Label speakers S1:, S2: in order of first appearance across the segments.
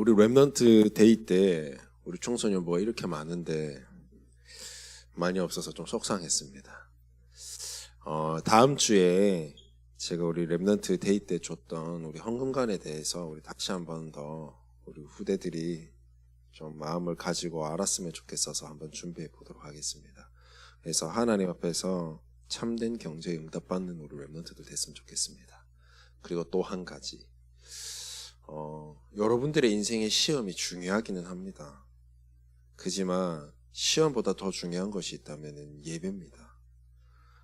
S1: 우리 랩넌트 데이 때 우리 청소년부가 이렇게 많은데 많이 없어서 좀 속상했습니다. 다음 주에 제가 우리 랩넌트 데이 때 줬던 우리 헌금관에 대해서 우리 다시 한번 더 우리 후대들이 좀 마음을 가지고 알았으면 좋겠어서 한번 준비해 보도록 하겠습니다. 그래서 하나님 앞에서 참된 경제에 응답받는 우리 랩넌트들 됐으면 좋겠습니다. 그리고 또 한 가지, 여러분들의 인생의 시험이 중요하기는 합니다. 그지만 시험보다 더 중요한 것이 있다면 예배입니다.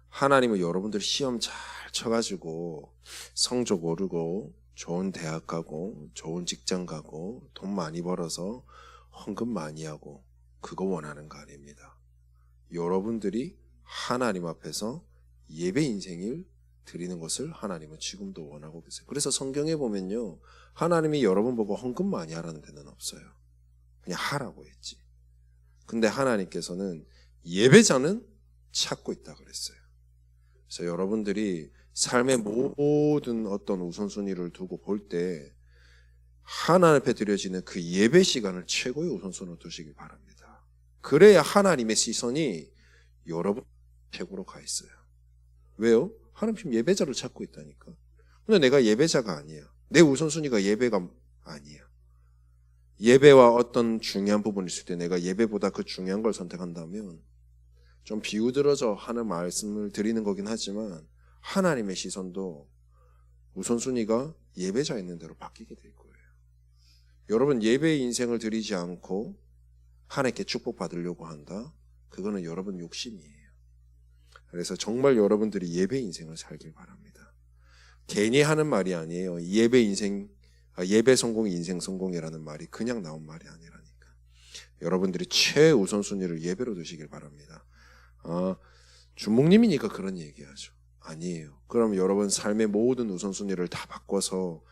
S1: 하나님은 여러분들 시험 잘 쳐가지고 성적 오르고 좋은 대학 가고 좋은 직장 가고 돈 많이 벌어서 헌금 많이 하고 그거 원하는 거 아닙니다. 여러분들이 하나님 앞에서 예배 인생을 드리는 것을 하나님은 지금도 원하고 계세요. 그래서 성경에 보면요, 하나님이 여러분 보고 헌금 많이 하라는 데는 없어요. 그냥 하라고 했지. 근데 하나님께서는 예배자는 찾고 있다 그랬어요. 그래서 여러분들이 삶의 모든 어떤 우선순위를 두고 볼 때 하나님 앞에 드려지는 그 예배 시간을 최고의 우선순위로 두시길 바랍니다. 그래야 하나님의 시선이 여러분 최고로 가 있어요. 왜요? 하나님 지금 예배자를 찾고 있다니까. 근데 내가 예배자가 아니야. 내 우선순위가 예배가 아니야. 예배와 어떤 중요한 부분이 있을 때 내가 예배보다 그 중요한 걸 선택한다면 좀 비우들어져 하는 말씀을 드리는 거긴 하지만 하나님의 시선도 우선순위가 예배자 있는 대로 바뀌게 될 거예요. 여러분 예배의 인생을 드리지 않고 하나님께 축복받으려고 한다? 그거는 여러분 욕심이에요. 그래서 정말 여러분들이 예배 인생을 살길 바랍니다. 괜히 하는 말이 아니에요. 예배 성공, 인생 성공이라는 말이 그냥 나온 말이 아니라니까. 여러분들이 최우선순위를 예배로 두시길 바랍니다. 주목님이니까 그런 얘기하죠. 아니에요. 그럼 여러분 삶의 모든 우선순위를 다 바꿔서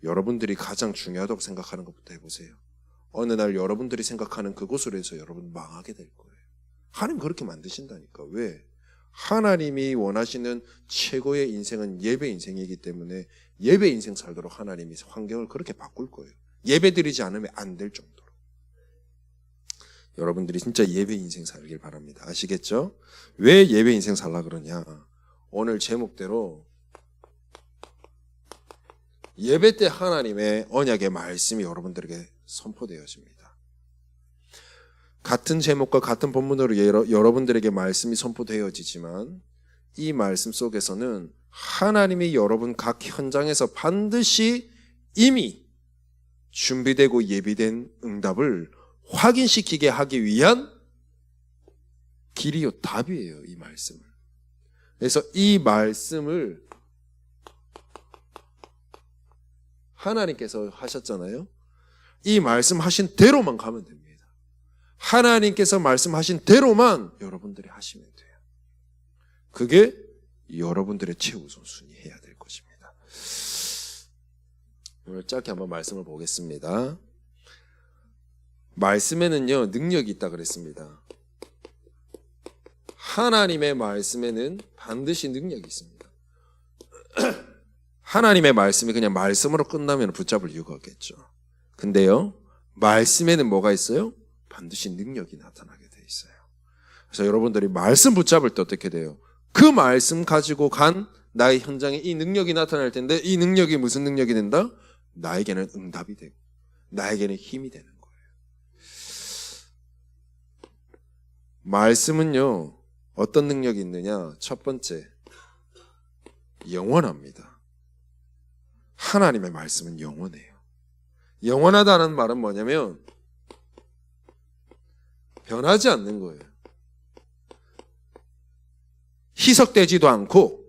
S1: 여러분들이 가장 중요하다고 생각하는 것부터 해보세요. 어느 날 여러분들이 생각하는 그곳으로 해서 여러분 망하게 될 거예요. 하나님 그렇게 만드신다니까. 왜? 하나님이 원하시는 최고의 인생은 예배 인생이기 때문에 예배 인생 살도록 하나님이 환경을 그렇게 바꿀 거예요. 예배 드리지 않으면 안 될 정도로. 여러분들이 진짜 예배 인생 살길 바랍니다. 아시겠죠? 왜 예배 인생 살라 그러냐? 오늘 제목대로 예배 때 하나님의 언약의 말씀이 여러분들에게 선포되어집니다. 같은 제목과 같은 본문으로 여러분들에게 말씀이 선포되어지지만 이 말씀 속에서는 하나님이 여러분 각 현장에서 반드시 이미 준비되고 예비된 응답을 확인시키게 하기 위한 길이요 답이에요. 이 말씀을. 그래서 이 말씀을 하나님께서 하셨잖아요. 이 말씀하신 대로만 가면 됩니다. 하나님께서 말씀하신 대로만 여러분들이 하시면 돼요. 그게 여러분들의 최우선순위 해야 될 것입니다. 오늘 짧게 한번 말씀을 보겠습니다. 말씀에는요 능력이 있다 그랬습니다. 하나님의 말씀에는 반드시 능력이 있습니다. 하나님의 말씀이 그냥 말씀으로 끝나면 붙잡을 이유가 없겠죠. 근데요 말씀에는 뭐가 있어요? 반드시 능력이 나타나게 돼 있어요. 그래서 여러분들이 말씀 붙잡을 때 어떻게 돼요? 그 말씀 가지고 간 나의 현장에 이 능력이 나타날 텐데 이 능력이 무슨 능력이 된다? 나에게는 응답이 되고 나에게는 힘이 되는 거예요. 말씀은요 어떤 능력이 있느냐? 첫 번째, 영원합니다. 하나님의 말씀은 영원해요. 영원하다는 말은 뭐냐면 변하지 않는 거예요. 희석되지도 않고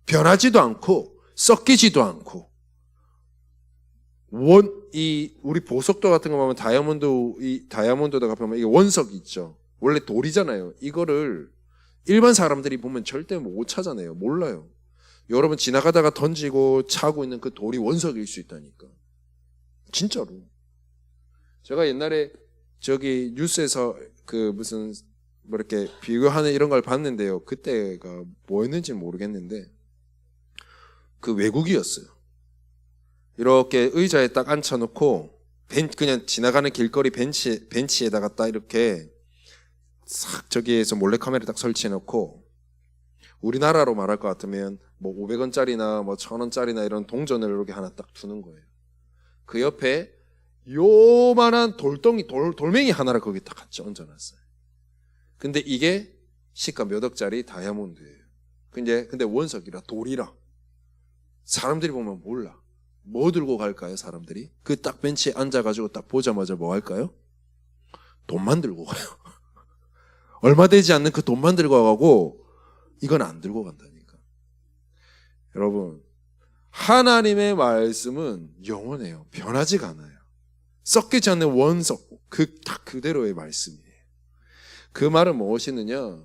S1: 변하지도 않고 섞이지도 않고 우리 보석도 같은 거 보면 다이아몬드다가 보면 이게 원석이 있죠. 원래 돌이잖아요. 이거를 일반 사람들이 보면 절대 못 찾아내요. 몰라요. 여러분 지나가다가 던지고 차고 있는 그 돌이 원석일 수 있다니까. 진짜로. 제가 옛날에 저기 뉴스에서 이렇게 비교하는 이런 걸 봤는데요. 그때가 뭐였는지 모르겠는데 그 외국이었어요. 이렇게 의자에 딱 앉혀놓고 그냥 지나가는 길거리 벤치에다가 딱 이렇게 싹 저기에서 몰래카메라 딱 설치해 놓고, 우리나라로 말할 것 같으면 뭐 500원짜리나 뭐 1000원짜리나 이런 동전을 이렇게 하나 딱 두는 거예요. 그 옆에 요만한 돌멩이 하나를 거기 딱 같이 얹어놨어요. 근데 이게 시가 몇 억짜리 다이아몬드예요. 근데 원석이라, 돌이라. 사람들이 보면 몰라. 뭐 들고 갈까요, 사람들이? 그 딱 벤치에 앉아가지고 딱 보자마자 뭐 할까요? 돈만 들고 가요. 얼마 되지 않는 그 돈만 들고 가고, 이건 안 들고 간다니까. 여러분, 하나님의 말씀은 영원해요. 변하지가 않아요. 썩기지 않는 원석, 딱 그대로의 말씀이에요. 그 말은 무엇이느냐?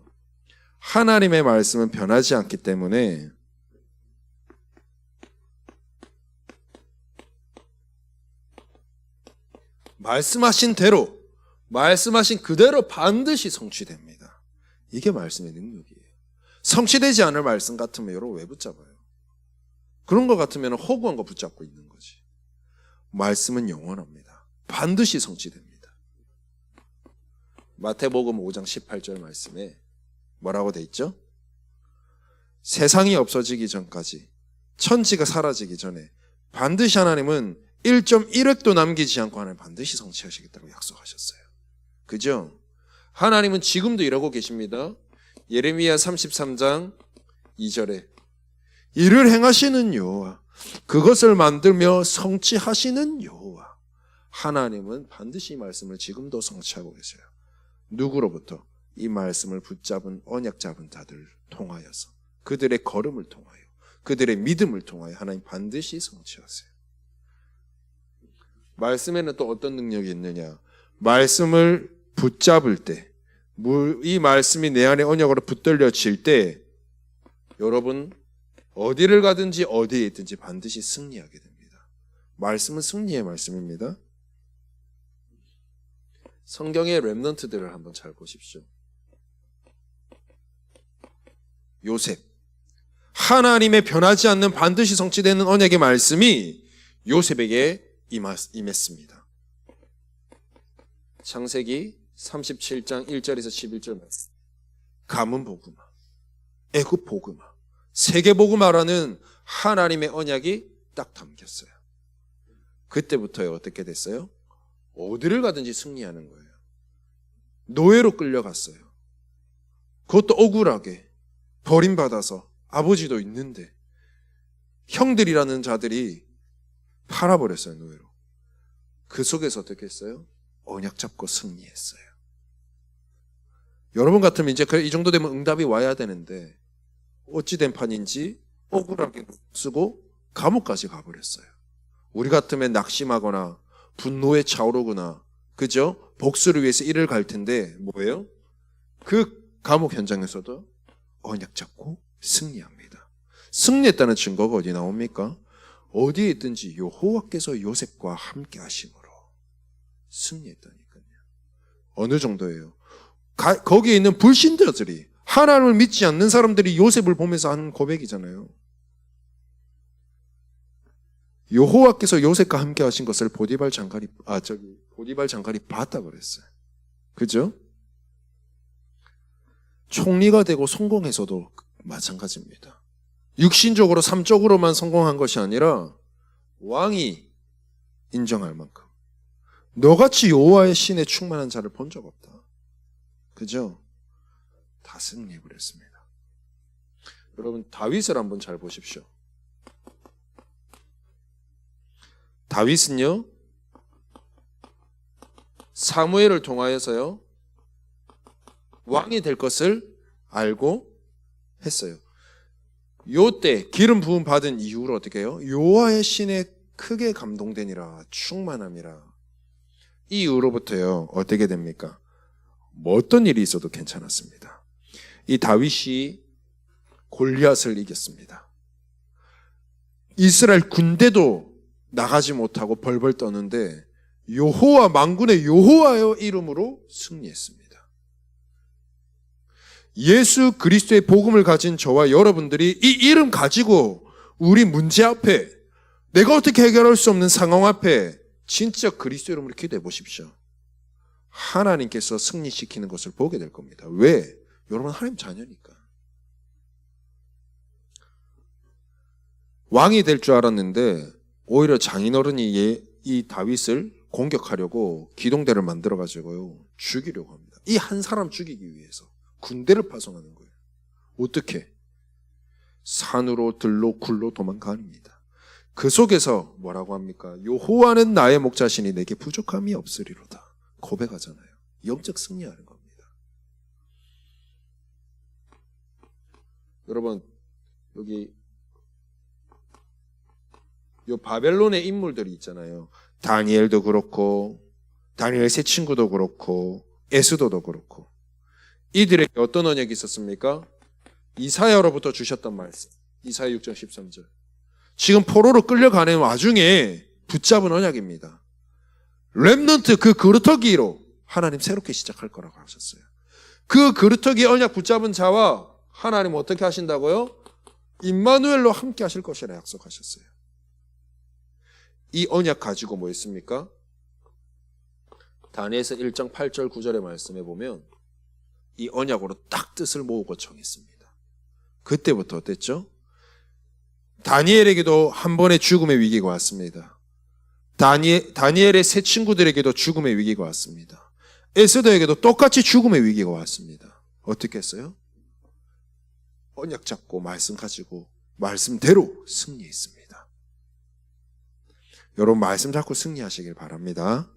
S1: 하나님의 말씀은 변하지 않기 때문에 말씀하신 대로, 말씀하신 그대로 반드시 성취됩니다. 이게 말씀의 능력이에요. 성취되지 않을 말씀 같으면 여러분 왜 붙잡아요? 그런 것 같으면 허구한 거 붙잡고 있는 거지. 말씀은 영원합니다. 반드시 성취됩니다. 마태복음 5장 18절 말씀에 뭐라고 돼 있죠? 세상이 없어지기 전까지, 천지가 사라지기 전에 반드시 하나님은 1.1획도 남기지 않고 하나님 반드시 성취하시겠다고 약속하셨어요. 그죠? 하나님은 지금도 이러고 계십니다. 예레미야 33장 2절에 이를 행하시는 여호와, 그것을 만들며 성취하시는 여호와. 하나님은 반드시 이 말씀을 지금도 성취하고 계세요. 누구로부터? 이 말씀을 붙잡은 언약 잡은 자들 통하여서, 그들의 걸음을 통하여, 그들의 믿음을 통하여 하나님 반드시 성취하세요. 말씀에는 또 어떤 능력이 있느냐? 말씀을 붙잡을 때, 이 말씀이 내 안에 언약으로 붙들려질 때 여러분 어디를 가든지 어디에 있든지 반드시 승리하게 됩니다. 말씀은 승리의 말씀입니다. 성경의 렘넌트들을 한번 잘 보십시오. 요셉, 하나님의 변하지 않는 반드시 성취되는 언약의 말씀이 요셉에게 임했습니다. 창세기 37장 1절에서 11절 말씀. 가문 복음화, 애굽 복음화, 세계 복음화라는 하나님의 언약이 딱 담겼어요. 그때부터 어떻게 됐어요? 어디를 가든지 승리하는 거예요. 노예로 끌려갔어요. 그것도 억울하게 버림받아서, 아버지도 있는데 형들이라는 자들이 팔아버렸어요, 노예로. 그 속에서 어떻게 했어요? 언약 잡고 승리했어요. 여러분 같으면 이제 이 정도 되면 응답이 와야 되는데 어찌된 판인지 억울하게 쓰고 감옥까지 가버렸어요. 우리 같으면 낙심하거나 분노에 차오르거나, 그죠? 복수를 위해서 일을 갈 텐데 뭐예요? 그 감옥 현장에서도 언약 잡고 승리합니다. 승리했다는 증거가 어디 나옵니까? 어디에 있든지 여호와께서 요셉과 함께 하심으로 승리했다니까요. 어느 정도예요? 거기에 있는 불신자들이, 하나님을 믿지 않는 사람들이 요셉을 보면서 하는 고백이잖아요. 여호와께서 요셉과 함께 하신 것을 보디발 장관이 봤다 그랬어요. 그죠? 총리가 되고 성공해서도 마찬가지입니다. 육신적으로 삶적으로만 성공한 것이 아니라 왕이 인정할 만큼 너같이 여호와의 신에 충만한 자를 본 적 없다. 그죠? 다 승리해버렸습니다. 여러분 다윗을 한번 잘 보십시오. 다윗은요 사무엘을 통하여서요 왕이 될 것을 알고 했어요. 요때 기름 부음 받은 이후로 어떻게 해요? 여호와의 신에 크게 감동되니라, 충만함이라. 이 이후로부터요 어떻게 됩니까? 뭐 어떤 일이 있어도 괜찮았습니다. 이 다윗이 골리앗을 이겼습니다. 이스라엘 군대도 나가지 못하고 벌벌 떠는데 여호와, 만군의 여호와의 이름으로 승리했습니다. 예수 그리스도의 복음을 가진 저와 여러분들이 이 이름 가지고 우리 문제 앞에, 내가 어떻게 해결할 수 없는 상황 앞에 진짜 그리스도 이름으로 기도해 보십시오. 하나님께서 승리시키는 것을 보게 될 겁니다. 왜? 여러분 하나님 자녀니까. 왕이 될 줄 알았는데 오히려 장인어른이 이 다윗을 공격하려고 기동대를 만들어가지고요 죽이려고 합니다. 이 한 사람 죽이기 위해서 군대를 파송하는 거예요. 어떻게? 산으로 들로 굴로 도망가니까. 그 속에서 뭐라고 합니까? 여호와는 나의 목자시니 내게 부족함이 없으리로다 고백하잖아요. 영적 승리하는 겁니다. 여러분 여기 요 바벨론의 인물들이 있잖아요. 다니엘도 그렇고 다니엘 세 친구도 그렇고 에스더도 그렇고 이들에게 어떤 언약이 있었습니까? 이사야로부터 주셨던 말씀. 이사야 6장 13절. 지금 포로로 끌려가는 와중에 붙잡은 언약입니다. 렘넌트 그 그루터기로 하나님 새롭게 시작할 거라고 하셨어요. 그 그루터기 언약 붙잡은 자와 하나님 어떻게 하신다고요? 임마누엘로 함께 하실 것이라 약속하셨어요. 이 언약 가지고 뭐 했습니까? 다니엘서 1장 8절 9절의 말씀에 보면 이 언약으로 딱 뜻을 모으고 정했습니다. 그때부터 어땠죠? 다니엘에게도 한 번의 죽음의 위기가 왔습니다. 다니엘의 세 친구들에게도 죽음의 위기가 왔습니다. 에스더에게도 똑같이 죽음의 위기가 왔습니다. 어떻게 했어요? 언약 잡고 말씀 가지고 말씀대로 승리했습니다. 여러분 말씀 잡고 승리하시길 바랍니다.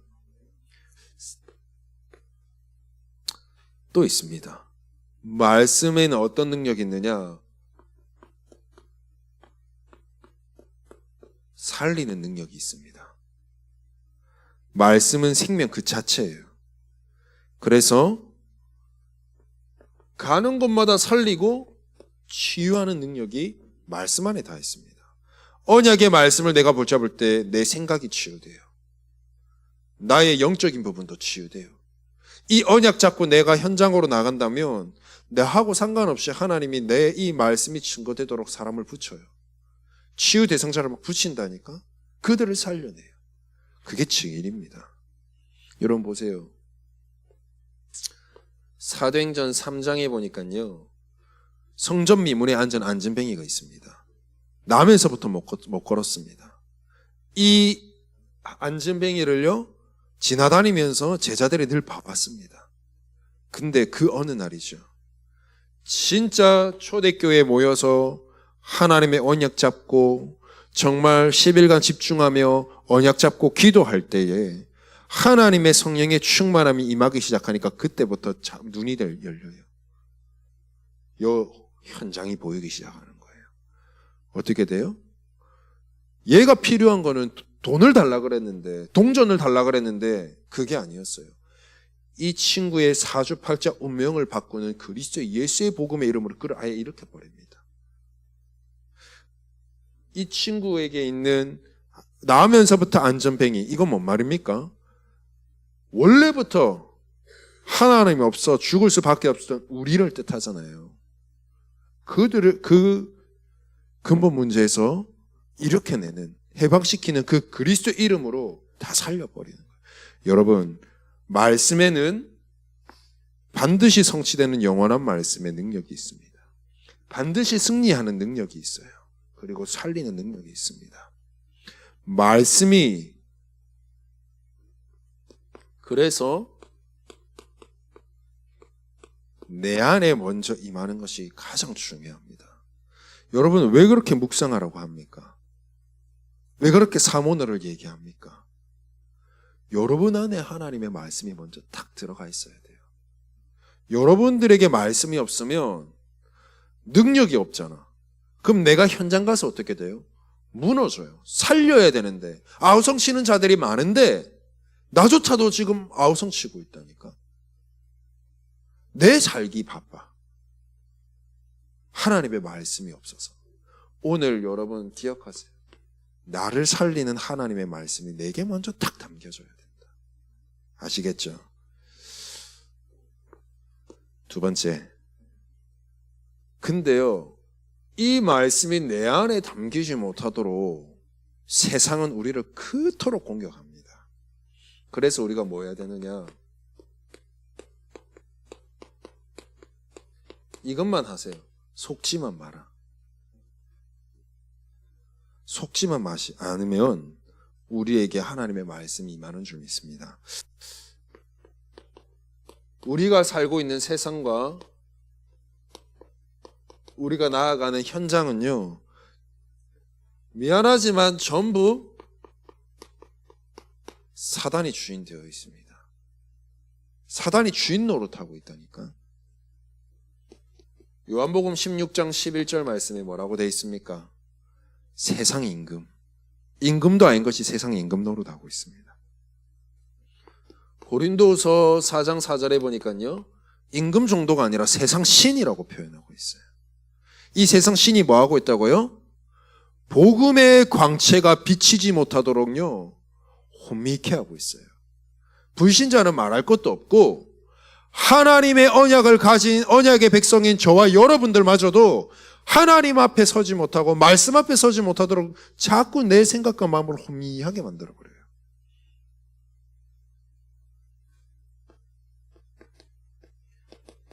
S1: 또 있습니다. 말씀에는 어떤 능력이 있느냐? 살리는 능력이 있습니다. 말씀은 생명 그 자체예요. 그래서 가는 곳마다 살리고 치유하는 능력이 말씀 안에 다 있습니다. 언약의 말씀을 내가 붙잡을 때 내 생각이 치유돼요. 나의 영적인 부분도 치유돼요. 이 언약 잡고 내가 현장으로 나간다면 나하고 상관없이 하나님이 내 이 말씀이 증거되도록 사람을 붙여요. 치유 대상자를 막 붙인다니까? 그들을 살려내요. 그게 증인입니다. 여러분 보세요. 사도행전 3장에 보니까요. 성전 미문에 앉은 안진뱅이가 있습니다. 남에서부터 못 걸었습니다. 이 안진뱅이를요. 지나다니면서 제자들이 늘 봐봤습니다. 근데 그 어느 날이죠. 진짜 초대교회에 모여서 하나님의 언약 잡고 정말 10일간 집중하며 언약 잡고 기도할 때에 하나님의 성령의 충만함이 임하기 시작하니까 그때부터 눈이 열려요. 요 현장이 보이기 시작하는 거예요. 어떻게 돼요? 얘가 필요한 거는 돈을 달라 그랬는데, 동전을 달라 그랬는데 그게 아니었어요. 이 친구의 사주팔자 운명을 바꾸는 그리스도 예수의 복음의 이름으로 그를 아예 일으켜 버립니다. 이 친구에게 있는 나면서부터 안전뱅이, 이건 뭔 말입니까? 원래부터 하나님이 없어 죽을 수밖에 없었던 우리를 뜻하잖아요. 그들을 그 근본 문제에서 일으켜내는, 해방시키는 그 그리스도 이름으로 다 살려버리는 거예요. 여러분, 말씀에는 반드시 성취되는 영원한 말씀의 능력이 있습니다. 반드시 승리하는 능력이 있어요. 그리고 살리는 능력이 있습니다. 말씀이 그래서 내 안에 먼저 임하는 것이 가장 중요합니다. 여러분 왜 그렇게 묵상하라고 합니까? 왜 그렇게 사모너를 얘기합니까? 여러분 안에 하나님의 말씀이 먼저 탁 들어가 있어야 돼요. 여러분들에게 말씀이 없으면 능력이 없잖아. 그럼 내가 현장 가서 어떻게 돼요? 무너져요. 살려야 되는데 아우성 치는 자들이 많은데 나조차도 지금 아우성 치고 있다니까. 내 살기 바빠. 하나님의 말씀이 없어서. 오늘 여러분 기억하세요. 나를 살리는 하나님의 말씀이 내게 먼저 딱 담겨져야 된다. 아시겠죠? 두 번째. 근데요, 이 말씀이 내 안에 담기지 못하도록 세상은 우리를 그토록 공격합니다. 그래서 우리가 뭐 해야 되느냐? 이것만 하세요. 속지만 마라. 속지만 마시 않으면 우리에게 하나님의 말씀이 임하는 줄 믿습니다. 우리가 살고 있는 세상과 우리가 나아가는 현장은요, 미안하지만 전부 사단이 주인 되어 있습니다. 사단이 주인 노릇하고 있다니까. 요한복음 16장 11절 말씀에 뭐라고 되어 있습니까? 세상 임금. 임금도 아닌 것이 세상 임금 노릇하고 있습니다. 고린도서 4장 4절에 보니까요, 임금 정도가 아니라 세상 신이라고 표현하고 있어요. 이 세상 신이 뭐하고 있다고요? 복음의 광채가 비치지 못하도록요, 혼미케 하고 있어요. 불신자는 말할 것도 없고 하나님의 언약을 가진 언약의 백성인 저와 여러분들마저도 하나님 앞에 서지 못하고 말씀 앞에 서지 못하도록 자꾸 내 생각과 마음을 혼미하게 만들어버려요.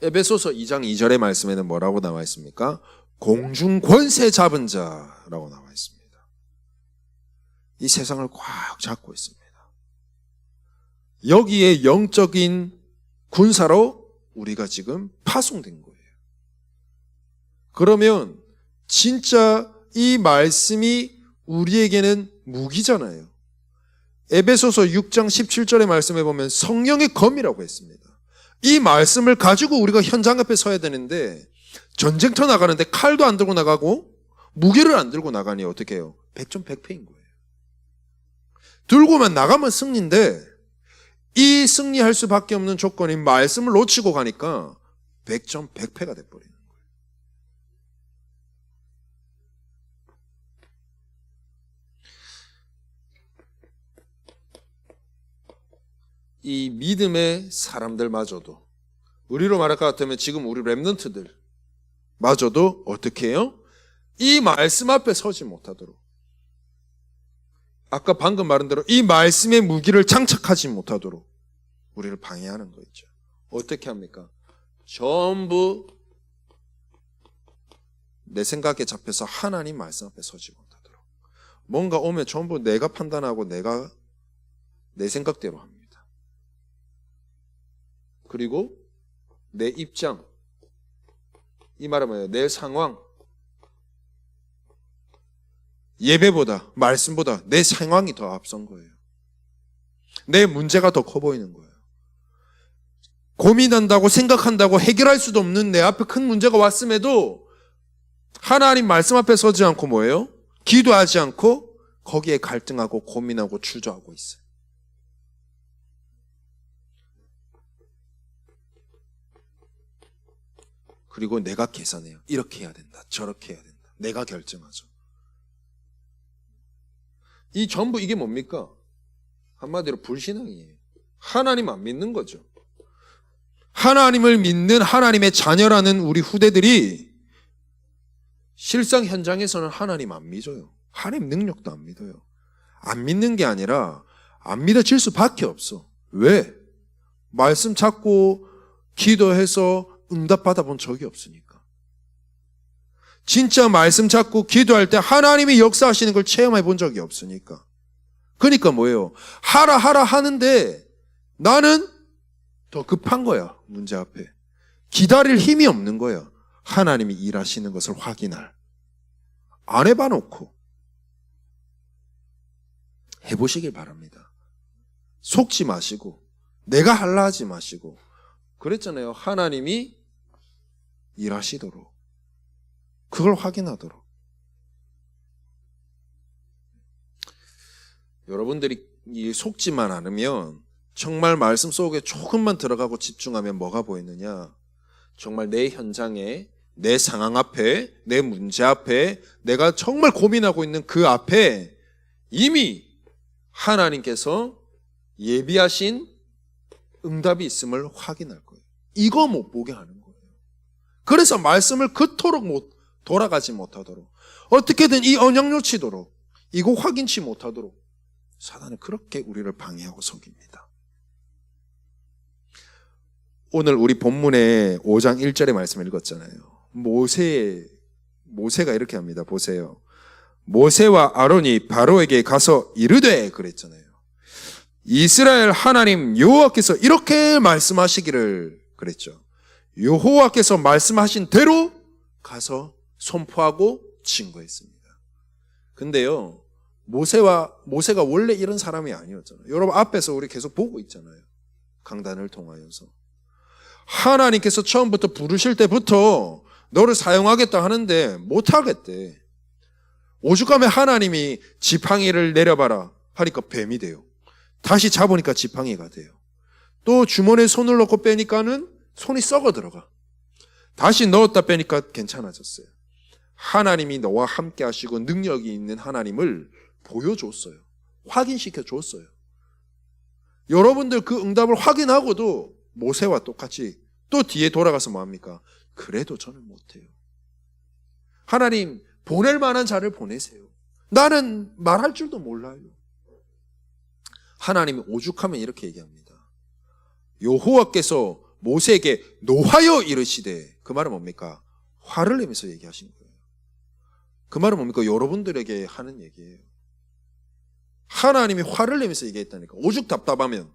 S1: 에베소서 2장 2절의 말씀에는 뭐라고 나와 있습니까? 공중 권세 잡은 자라고 나와 있습니다. 이 세상을 꽉 잡고 있습니다. 여기에 영적인 군사로 우리가 지금 파송된 거예요. 그러면 진짜 이 말씀이 우리에게는 무기잖아요. 에베소서 6장 17절의 말씀에 보면 성령의 검이라고 했습니다. 이 말씀을 가지고 우리가 현장 앞에 서야 되는데 전쟁터 나가는데 칼도 안 들고 나가고 무기를 안 들고 나가니 어떻게 해요? 백전백패인 거예요. 들고만 나가면 승리인데 이 승리할 수밖에 없는 조건이 말씀을 놓치고 가니까 백전백패가 돼버리는 거예요. 이 믿음의 사람들마저도, 우리로 말할 것 같으면 지금 우리 렘넌트들 마저도 어떻게 해요? 이 말씀 앞에 서지 못하도록, 아까 방금 말한 대로 이 말씀의 무기를 장착하지 못하도록 우리를 방해하는 거 있죠. 어떻게 합니까? 전부 내 생각에 잡혀서 하나님 말씀 앞에 서지 못하도록, 뭔가 오면 전부 내가 판단하고 내가 내 생각대로 합니다. 그리고 내 입장, 이 말은 뭐예요? 내 상황, 예배보다 말씀보다 내 상황이 더 앞선 거예요. 내 문제가 더 커 보이는 거예요. 고민한다고 생각한다고 해결할 수도 없는 내 앞에 큰 문제가 왔음에도 하나님 말씀 앞에 서지 않고 뭐예요? 기도하지 않고 거기에 갈등하고 고민하고 주저하고 있어요. 그리고 내가 계산해요. 이렇게 해야 된다, 저렇게 해야 된다. 내가 결정하죠. 이 전부 이게 뭡니까? 한마디로 불신앙이에요. 하나님 안 믿는 거죠. 하나님을 믿는 하나님의 자녀라는 우리 후대들이 실상 현장에서는 하나님 안 믿어요. 하나님 능력도 안 믿어요. 안 믿는 게 아니라 안 믿어질 수밖에 없어. 왜? 말씀 찾고 기도해서 응답 받아본 적이 없으니까. 진짜 말씀 찾고 기도할 때 하나님이 역사하시는 걸 체험해 본 적이 없으니까. 그러니까 뭐예요? 하라 하는데 나는 더 급한 거야. 문제 앞에 기다릴 힘이 없는 거야. 하나님이 일하시는 것을 확인할. 안 해봐 놓고 해보시길 바랍니다. 속지 마시고 내가 할라 하지 마시고. 그랬잖아요. 하나님이 일하시도록, 그걸 확인하도록. 여러분들이 속지만 않으면 정말 말씀 속에 조금만 들어가고 집중하면 뭐가 보이느냐? 정말 내 현장에, 내 상황 앞에, 내 문제 앞에, 내가 정말 고민하고 있는 그 앞에 이미 하나님께서 예비하신 응답이 있음을 확인할 거예요. 이거 못 보게 하는 거예요. 그래서 말씀을 그토록 돌아가지 못하도록, 어떻게든 이 언약 놓치도록, 이거 확인치 못하도록 사단은 그렇게 우리를 방해하고 속입니다. 오늘 우리 본문의 5장 1절의 말씀을 읽었잖아요. 모세가 이렇게 합니다. 보세요. 모세와 아론이 바로에게 가서 이르되 그랬잖아요. 이스라엘 하나님 여호와께서 이렇게 말씀하시기를 그랬죠. 여호와께서 말씀하신 대로 가서 선포하고 증거했습니다. 근데요, 모세가 원래 이런 사람이 아니었잖아요. 여러분 앞에서 우리 계속 보고 있잖아요. 강단을 통하여서 하나님께서 처음부터 부르실 때부터 너를 사용하겠다 하는데 못하겠대. 오죽하면 하나님이 지팡이를 내려봐라 하니까 뱀이 돼요. 다시 잡으니까 지팡이가 돼요. 또 주머니에 손을 넣고 빼니까는 손이 썩어 들어가. 다시 넣었다 빼니까 괜찮아졌어요. 하나님이 너와 함께 하시고 능력이 있는 하나님을 보여줬어요. 확인시켜 줬어요. 여러분들 그 응답을 확인하고도 모세와 똑같이 또 뒤에 돌아가서 뭐합니까? 그래도 저는 못해요. 하나님 보낼 만한 자를 보내세요. 나는 말할 줄도 몰라요. 하나님이 오죽하면 이렇게 얘기합니다. 여호와께서 모세에게 노하여 이르시되, 그 말은 뭡니까? 화를 내면서 얘기하신 거예요. 그 말은 뭡니까? 여러분들에게 하는 얘기예요. 하나님이 화를 내면서 얘기했다니까. 오죽 답답하면.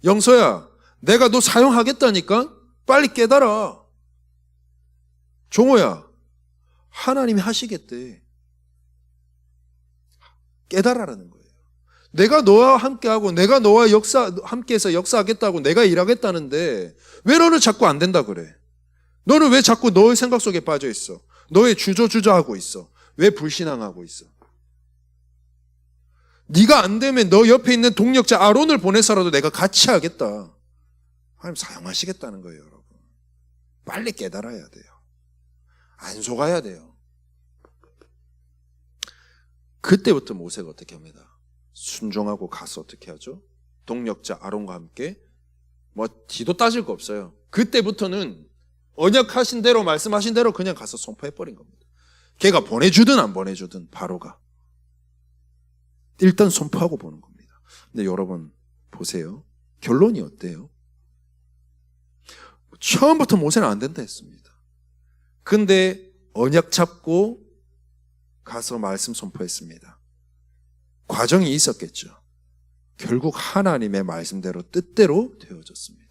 S1: 영서야, 내가 너 사용하겠다니까? 빨리 깨달아. 종호야, 하나님이 하시겠대. 깨달아라는 거예요. 내가 너와 함께하고 내가 너와 함께해서 역사하겠다고 내가 일하겠다는데 왜 너는 자꾸 안 된다 그래? 너는 왜 자꾸 너의 생각 속에 빠져 있어? 너의 주저하고 있어? 왜 불신앙하고 있어? 네가 안 되면 너 옆에 있는 동력자 아론을 보내서라도 내가 같이 하겠다. 하나님 사용하시겠다는 거예요, 여러분. 빨리 깨달아야 돼요. 안 속아야 돼요. 그때부터 모세가 어떻게 합니다? 순종하고 가서 어떻게 하죠? 동력자 아론과 함께 뒤도 따질 거 없어요. 그때부터는 언약하신 대로 말씀하신 대로 그냥 가서 선포해버린 겁니다. 걔가 보내주든 안 보내주든 바로가 일단 선포하고 보는 겁니다. 근데 여러분 보세요. 결론이 어때요? 처음부터 모세는 안 된다 했습니다. 근데 언약 잡고 가서 말씀 선포했습니다. 과정이 있었겠죠. 결국 하나님의 말씀대로 뜻대로 되어졌습니다.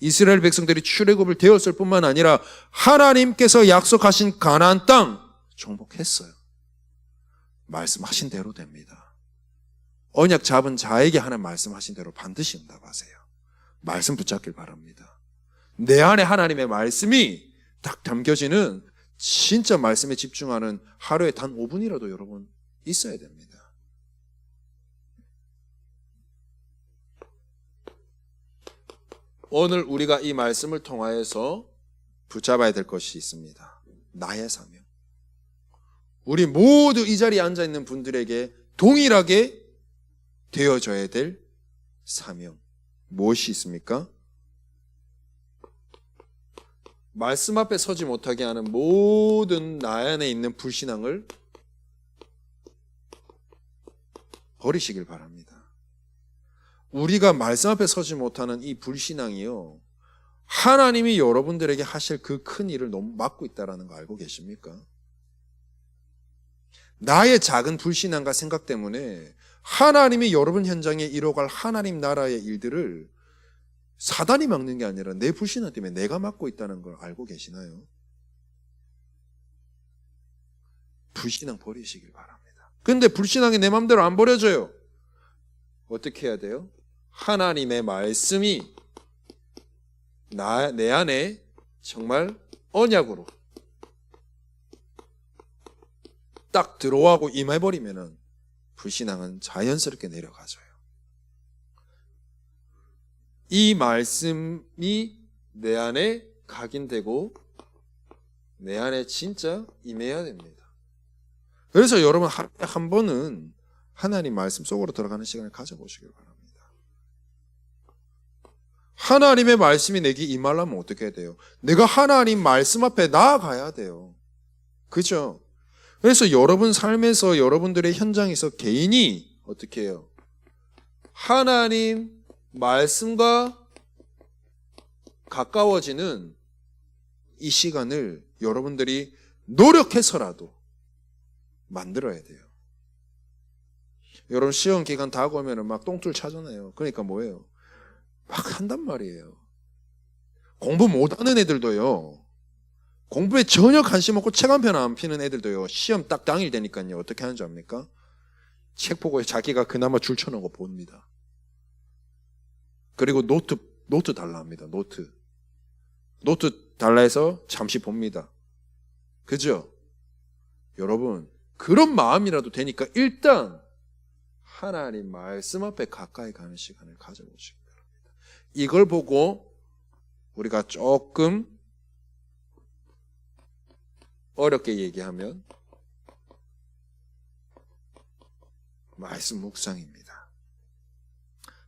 S1: 이스라엘 백성들이 출애굽을 되었을 뿐만 아니라 하나님께서 약속하신 가나안 땅 정복했어요. 말씀하신 대로 됩니다. 언약 잡은 자에게 하나님 말씀하신 대로 반드시 응답하세요. 말씀 붙잡길 바랍니다. 내 안에 하나님의 말씀이 딱 담겨지는 진짜 말씀에 집중하는 하루에 단 5분이라도 여러분 있어야 됩니다. 오늘 우리가 이 말씀을 통하여서 붙잡아야 될 것이 있습니다. 나의 사명. 우리 모두 이 자리에 앉아있는 분들에게 동일하게 되어져야 될 사명. 무엇이 있습니까? 말씀 앞에 서지 못하게 하는 모든 나 안에 있는 불신앙을 버리시길 바랍니다. 우리가 말씀 앞에 서지 못하는 이 불신앙이요, 하나님이 여러분들에게 하실 그 큰 일을 너무 막고 있다는 거 알고 계십니까? 나의 작은 불신앙과 생각 때문에 하나님이 여러분 현장에 이뤄갈 하나님 나라의 일들을 사단이 막는 게 아니라 내 불신앙 때문에 내가 막고 있다는 걸 알고 계시나요? 불신앙 버리시길 바랍니다. 근데 불신앙이 내 마음대로 안 버려져요. 어떻게 해야 돼요? 하나님의 말씀이 내 안에 정말 언약으로 딱 들어오고 임해버리면 불신앙은 자연스럽게 내려가져요. 이 말씀이 내 안에 각인되고 내 안에 진짜 임해야 됩니다. 그래서 여러분 하루에 한 번은 하나님 말씀 속으로 들어가는 시간을 가져보시길 바랍니다. 하나님의 말씀이 내게 임하려면 어떻게 해야 돼요? 내가 하나님 말씀 앞에 나아가야 돼요. 그죠? 그래서 여러분 삶에서 여러분들의 현장에서 개인이 어떻게 해요? 하나님 말씀과 가까워지는 이 시간을 여러분들이 노력해서라도 만들어야 돼요. 여러분 시험 기간 다가오면 막 똥줄 차잖아요. 그러니까 뭐예요? 막 한단 말이에요. 공부 못하는 애들도요. 공부에 전혀 관심 없고 책 한 편 안 피는 애들도요. 시험 딱 당일 되니까요. 어떻게 하는 줄 압니까? 책 보고 자기가 그나마 줄 쳐놓은 거 봅니다. 그리고 노트 달라 합니다. 노트 달라 해서 잠시 봅니다. 그죠? 여러분 그런 마음이라도 되니까 일단 하나님 말씀 앞에 가까이 가는 시간을 가져보시기 바랍니다. 이걸 보고 우리가 조금 어렵게 얘기하면 말씀 묵상입니다.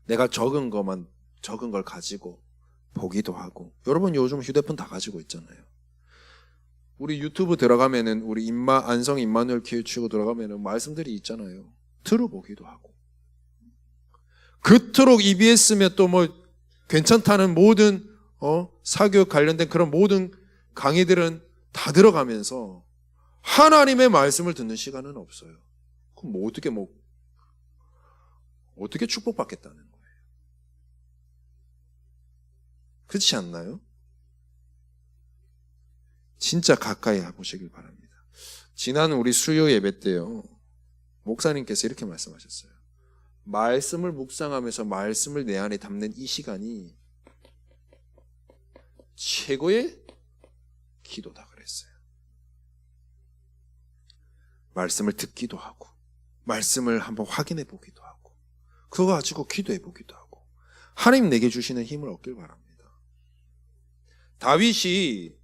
S1: 내가 적은 걸 가지고 보기도 하고. 여러분 요즘 휴대폰 다 가지고 있잖아요. 우리 유튜브 들어가면은 우리 안성 임마누엘 교회 치고 들어가면은 말씀들이 있잖아요. 들어보기도 하고. 그토록 EBS면 또 뭐 괜찮다는 모든 사교육 관련된 그런 모든 강의들은 다 들어가면서 하나님의 말씀을 듣는 시간은 없어요. 그럼 어떻게 축복받겠다는 거예요? 그렇지 않나요? 진짜 가까이 해보시길 바랍니다. 지난 우리 수요 예배 때요. 목사님께서 이렇게 말씀하셨어요. 말씀을 묵상하면서 말씀을 내 안에 담는 이 시간이 최고의 기도다 그랬어요. 말씀을 듣기도 하고 말씀을 한번 확인해 보기도 하고 그거 가지고 기도해 보기도 하고 하나님 내게 주시는 힘을 얻길 바랍니다. 다윗이